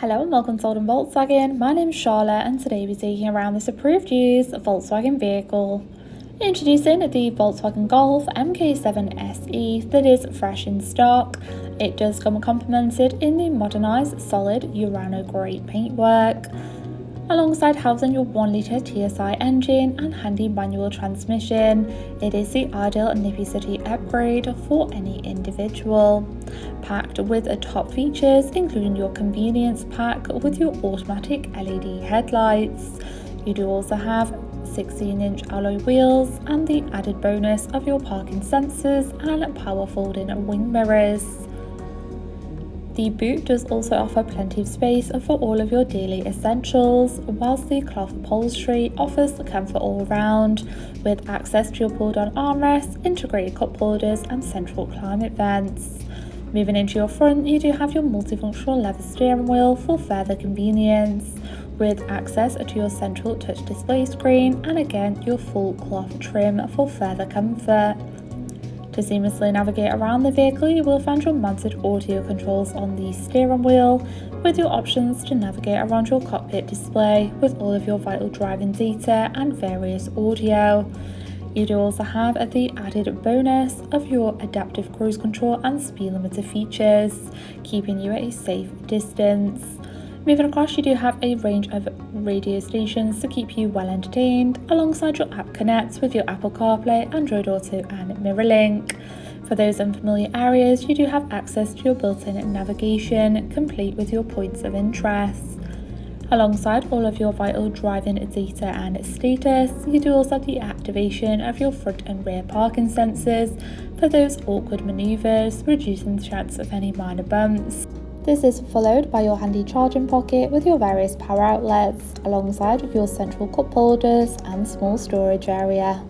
Hello and welcome to Oldham Volkswagen. My name is Charlotte and today we're taking around this approved used Volkswagen vehicle. Introducing the Volkswagen Golf MK7 SE that is fresh in stock. It does come complemented in the modernised solid Urano Grey paintwork, alongside housing your 1-litre TSI engine and handy manual transmission. It is the ideal nippy city upgrade for any individual. Packed with top features including your convenience pack with your automatic LED headlights. You do also have 16-inch alloy wheels and the added bonus of your parking sensors and power folding wing mirrors. The boot does also offer plenty of space for all of your daily essentials, whilst the cloth upholstery offers comfort all round, with access to your pull-down armrests, integrated cup holders and central climate vents. Moving into your front, you do have your multifunctional leather steering wheel for further convenience, with access to your central touch display screen and again your full cloth trim for further comfort. To seamlessly navigate around the vehicle, you will find your mounted audio controls on the steering wheel, with your options to navigate around your cockpit display with all of your vital driving data and various audio. You do also have the added bonus of your adaptive cruise control and speed limiter features, keeping you at a safe distance. Moving across, you do have a range of radio stations to keep you well entertained, alongside your app connects with your Apple CarPlay, Android Auto and MirrorLink. For those unfamiliar areas, you do have access to your built-in navigation, complete with your points of interest. Alongside all of your vital driving data and status, you do also have the activation of your front and rear parking sensors for those awkward manoeuvres, reducing the chance of any minor bumps. This is followed by your handy charging pocket with your various power outlets, alongside your central cup holders and small storage area.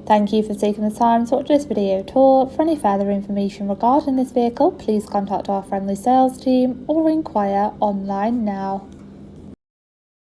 Thank you for taking the time to watch this video tour. For any further information regarding this vehicle, please contact our friendly sales team or inquire online now.